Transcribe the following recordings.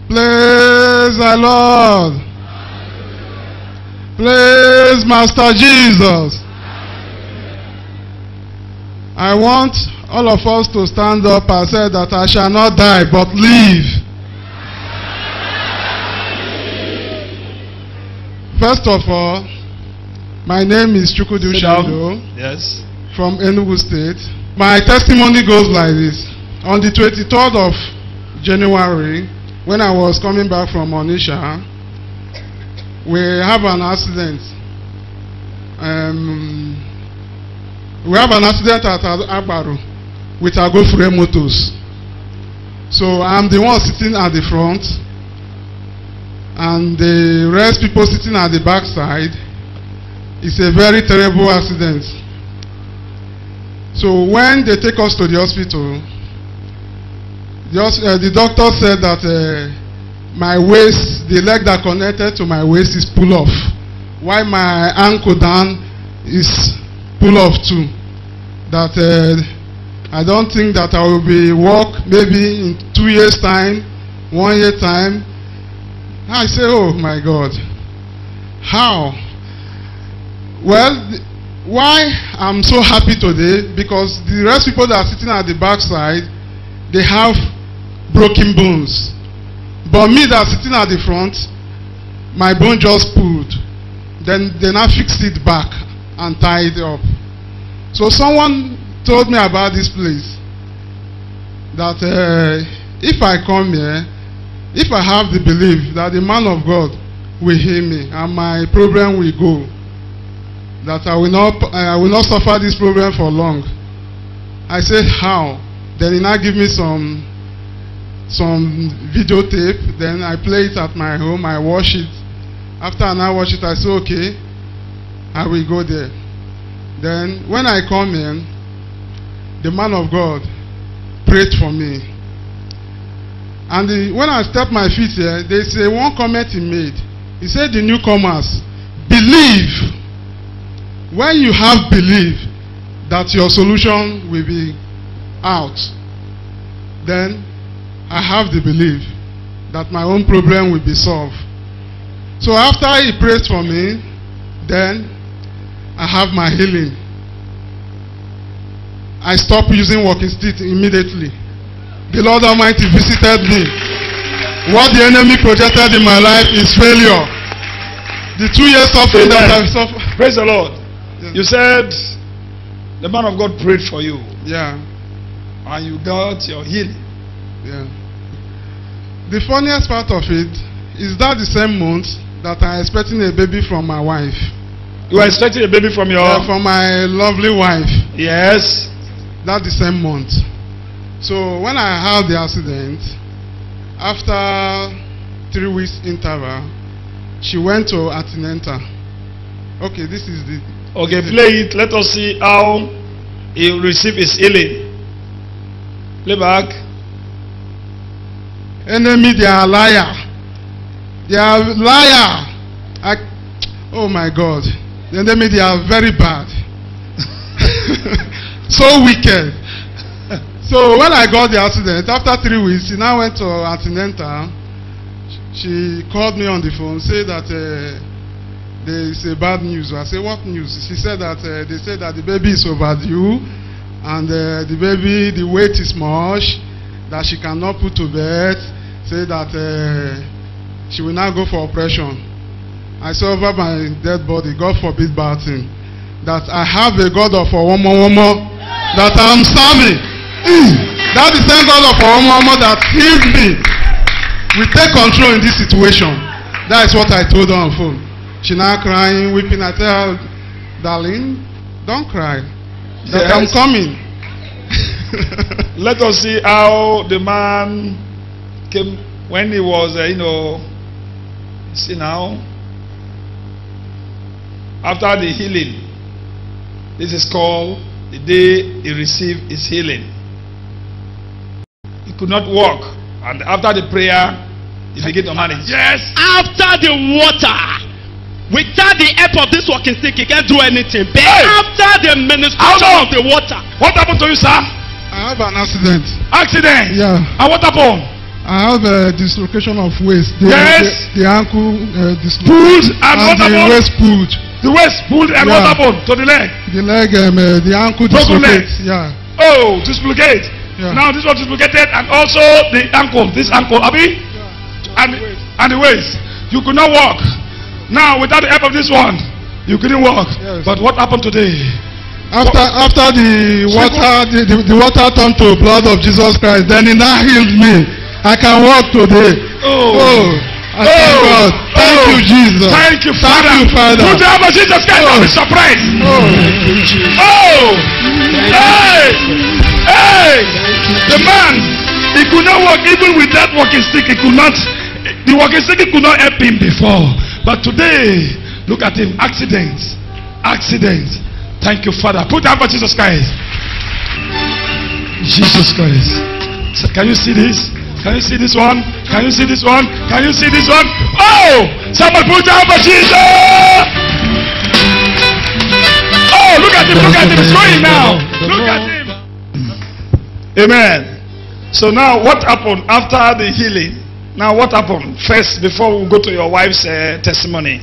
Praise the Lord. Praise Master Jesus. I want all of us to stand up and say that I shall not die but live. First of all, my name is Chukwudi Ushindo. Yes. From Enugu State. My testimony goes like this. On the 23rd of January, when I was coming back from Onitsha, we have an accident. We have an accident at Agbaru with Agofure Motors. So I'm the one sitting at the front, and the rest people sitting at the back side. It's a very terrible accident. So when they take us to the hospital, the doctor said that my waist, the leg that connected to my waist is pull off, while my ankle down is pull off too. That I don't think that I will be walk maybe in 2 years time, 1 year time. I say, oh my God, how? Well, why I'm so happy today, because the rest people that are sitting at the back side, they have broken bones. But me that sitting at the front, my bone just pulled. Then I fixed it back and tied it up. So someone told me about this place, that if I come here, if I have the belief that the man of God will heal me and my problem will go, that I will not suffer this problem for long. I said, how? Then he now give me some videotape. Then I play it at my home. I watch it. After I watch it, I say, okay, I will go there. Then when I come in, the man of God prayed for me. And when I step my feet here, they say one comment he made. He said, the newcomers, believe. When you have belief that your solution will be out, then I have the belief that my own problem will be solved. So after he prayed for me, then I have my healing. I stopped using walking stick immediately. The Lord Almighty visited me. What the enemy projected in my life is failure. The 2 years suffering that I've suffered. Praise the Lord. Yes. You said the man of God prayed for you. Yeah. And you got your healing. Yeah. The funniest part of it is that the same month that I'm expecting a baby from my wife. You are expecting a baby from your... Yeah, from my lovely wife. Yes. That the same month. So when I had the accident, after 3 weeks interval, she went to antenatal. Okay, this is the... Okay, play it. Let us see how he received his healing. Play back. Enemy, they are liar. They are liar. Oh my God. The enemy, they are very bad. So wicked. So when I got the accident, after 3 weeks, she now went to antenatal. She called me on the phone, said that there is a bad news. I said, what news? She said that they said that the baby is overdue, and the baby, the weight is much, that she cannot put to bed. Say that she will now go for operation. I saw over my dead body, God forbid bad thing, that I have a God of Owomo that I'm serving. That is the same God of Owomo that healed me. We take control in this situation. That is what I told her on phone. She now crying, weeping. I tell her, darling, don't cry. That I'm coming. Let us see how the man came when he was, see now, after the healing. This is called the day he received his healing. He could not walk, and after the prayer, he began to manage. Yes. After the water, without the help of this walking stick, he can't do anything. But after the ministration of the water, what happened to you, sir? I have an accident. Accident? Yeah. And what happened? I have a dislocation of waist. Yes. The ankle dislocated. Pulled and what the happened? waist pulled. The waist pulled and what Yeah. happened to the leg? The leg, the ankle Broken dislocated. leg. Yeah. Oh, dislocate. Yeah. Now this was dislocated and also the ankle. This ankle, Abi? And the waist. You could not walk. Now without the help of this one, you couldn't walk. Yes. But what happened today? After the water turned to blood of Jesus Christ, then it now healed me. I can walk today. I thank God. Thank you, Jesus. Thank you, Father. Thank you, Father. Put the help of Jesus Christ. I'll be surprised. Hey! The man, he could not walk even with that walking stick. He could not. The walking stick could not help him before. But today, look at him. Accidents. Thank you, Father. Put the help of Jesus Christ. Jesus Christ. So can you see this? Can you see this one? Can you see this one? Can you see this one? Oh! Somebody put the help of Jesus! Oh, look at him. Look at him. It's going now. Look at him. Amen. So now what happened after the healing? Now what happened? First, before we go to your wife's testimony.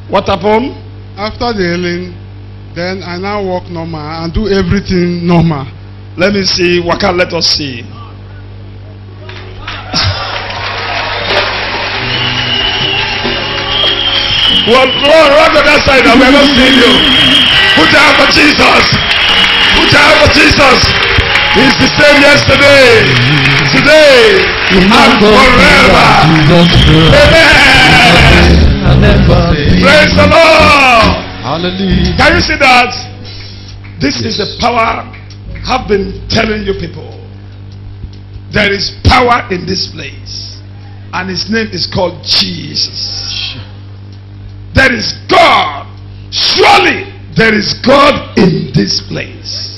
What happened? After the healing, then I now walk normal and do everything normal. Let me see. Waka, let us see. Well, run to that side and we are not seeing you. Put your hand for Jesus. Put your hand for Jesus. He's the same yesterday, today, and forever. Amen. Praise the Lord. Hallelujah. Can you see that? This is the power I've been telling you people. There is power in this place, and his name is called Jesus. There is God. Surely there is God in this place.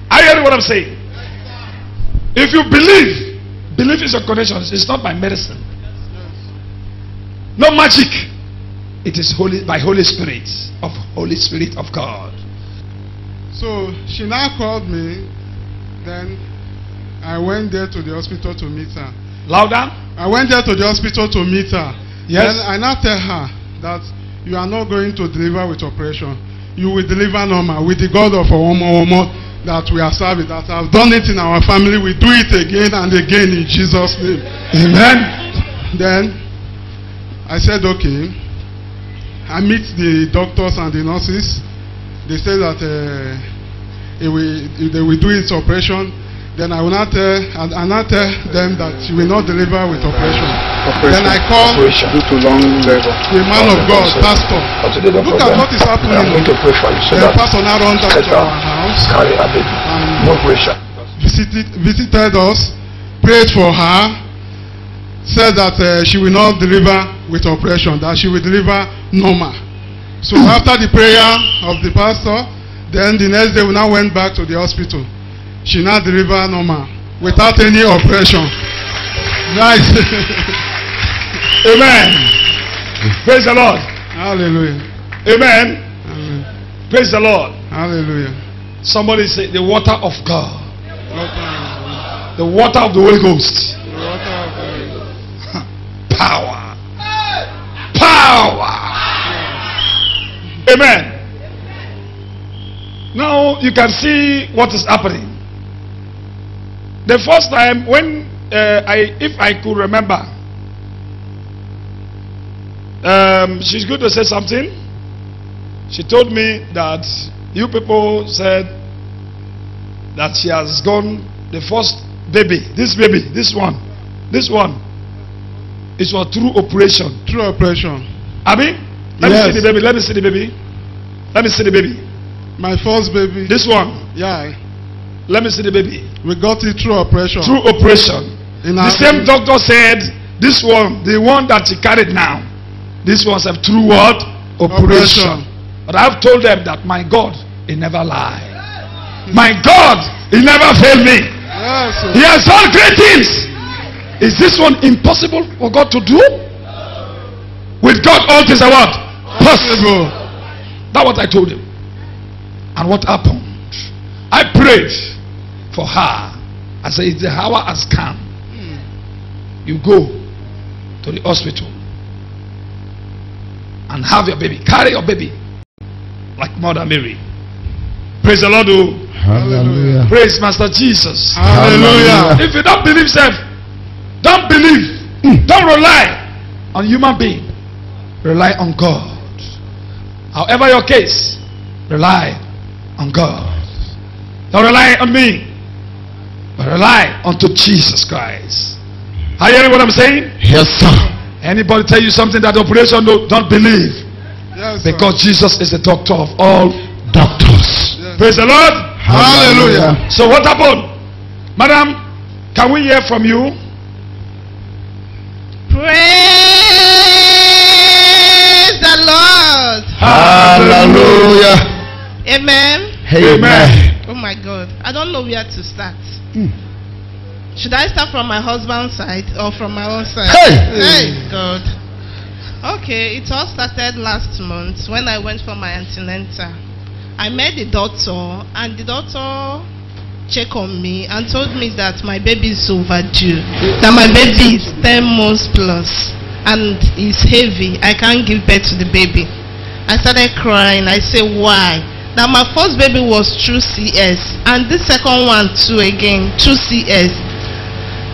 Are you hearing what I'm saying? If you believe is your connection. It's not by medicine. No magic. It is holy by Holy Spirit of God. So she now called me. Then I went there to the hospital to meet her. Louder. I went there to the hospital to meet her. Yes. Then I now tell her that you are not going to deliver with operation. You will deliver normal with the God of Omo that we are serving. That have done it in our family. We do it again and again in Jesus' name. Amen. Then I said, okay. I meet the doctors and the nurses. They say that they will do its operation. Then I will not tell them that she will not deliver with operation. Then I call due to long labor. the man of God, pastor. Look at what is happening. I'm going to pray for you so The that pastor now runs down to our house carry a baby. No pressure. visited us, prayed for her, said that she will not deliver with operation, that she will deliver normal. So after the prayer of the pastor, then the next day we now went back to the hospital. She now delivered normal without any operation. Right. Amen. Praise the Lord. Hallelujah. Amen. Amen. Praise the Lord. Hallelujah. Somebody say the water of God. Water. The water of the Holy Ghost. Water of the Power. Power. Amen. Now you can see what is happening. The first time when if I could remember, she's going to say something. She told me that you people said that she has gone the first baby, this one, it was through operation. True operation. Abi, let me see the baby. Let me see the baby. Let me see the baby. My first baby. This one. Yeah. Let me see the baby. We got it through operation. Through operation. The same doctor said, this one, the one that she carried now, this was a true what? Operation. But I've told them that my God, he never lied. My God, he never failed me. Yes. He has done great things. Is this one impossible for God to do? With God, all things are what? Possible. That's what I told him. And what happened? I prayed for her. I said, the hour has come. you go to the hospital and have your baby. Carry your baby like Mother Mary. Praise the Lord. Oh. Hallelujah. Praise Master Jesus. Hallelujah. If you don't believe self, don't believe. Don't rely on human being. Rely on God. However your case, rely on God. Don't rely on me, but rely unto Jesus Christ. Are you hearing what I'm saying? Yes, sir. Anybody tell you something that operation, don't believe. Yes, sir. Because Jesus is the doctor of all Doctors. Yes. Praise the Lord. Hallelujah. So what happened? Madam, can we hear from you? Praise the Lord. Hallelujah. Amen. Amen. Oh my God. I don't know where to start. Should I start from my husband's side or from my own side? Hey. God. Okay, it all started last month when I went for my antenatal. I met the doctor, and the doctor checked on me and told me that my baby is overdue. That my baby is 10 months plus and is heavy. I can't give birth to the baby. I started crying. I said, why? Now my first baby was through CS, and this second one too again through CS.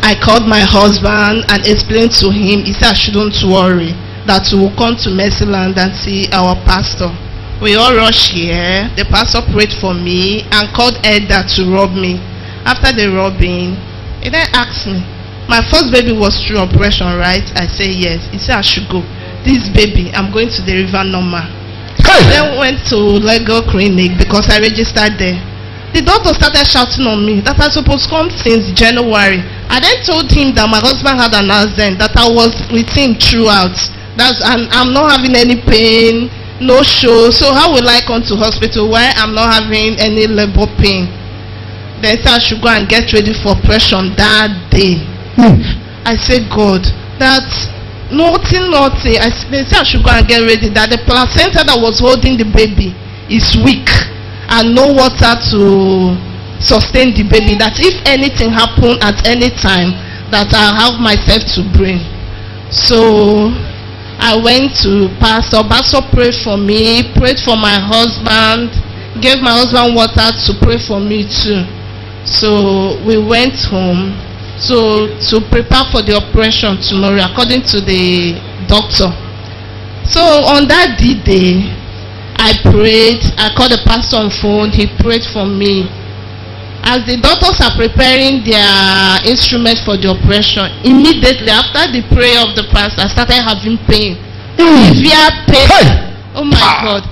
I called my husband and explained to him. He said I shouldn't worry, that we will come to Mercyland and see our pastor. We all rushed here. The pastor prayed for me and called Elder to rub me. After the rubbing, he then asked me, my first baby was through operation, right? I said yes. He said I should go. This baby, I'm going to deliver normal. Then went to Lego Clinic because I registered there. The doctor started shouting on me that I was supposed to come since January. I then told him that my husband had an accident, that I was with him throughout. And I'm not having any pain, no show. So how will I come to hospital where I'm not having any labor pain? Then said I should go and get ready for operation that day. I said, God, that's nothing. They said I should go and get ready, that the placenta that was holding the baby is weak and no water to sustain the baby, that if anything happen at any time, that I'll have myself to bring. So I went to Pastor. Pastor prayed for me, prayed for my husband, gave my husband water to pray for me too. So we went home to prepare for the operation tomorrow according to the doctor. So on that day, I prayed. I called the pastor on phone. He prayed for me. As the doctors are preparing their instruments for the operation, immediately after the prayer of the pastor, I started having pain. Severe pain. Oh my God.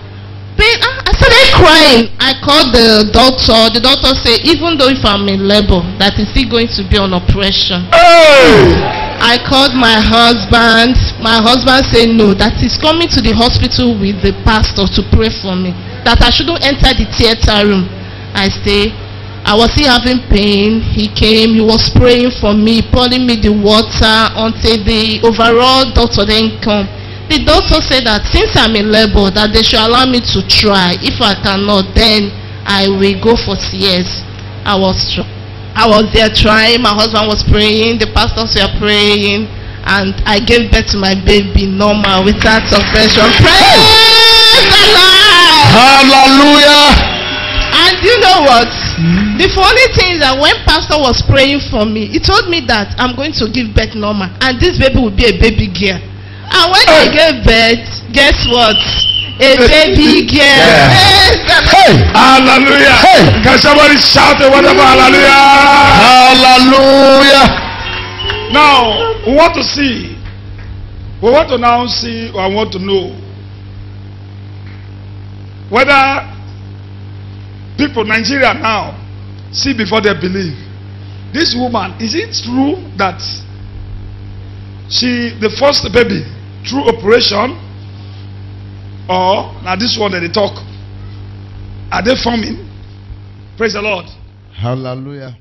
Pain. I started crying. I called the doctor. The doctor said, even though if I'm in labor, that is still going to be on operation. I called my husband. My husband said no, that he's coming to the hospital with the pastor to pray for me, that I shouldn't enter the theater room. I stayed. I was still having pain. He came, he was praying for me, pouring me the water until the overall doctor then come. The doctor said that since I'm in labor, that they should allow me to try. If I cannot, then I will go for CS. I was there trying. My husband was praying. The pastors were praying, and I gave birth to my baby normal without operation. Praise the Lord! Hallelujah! And you know what? The funny thing is that when pastor was praying for me, he told me that I'm going to give birth normal, and this baby will be a baby girl. And when I gave birth, guess what? A baby girl. Yeah. Hey. Hallelujah. Hey. Can somebody shout a wonderful hallelujah? Hallelujah! Now, we want to see. We want to now see, or I want to know whether people, Nigeria now, see before they believe. This woman, is it true that the first baby, through operation, or now this one that they talk, are they forming? Praise the Lord. Hallelujah!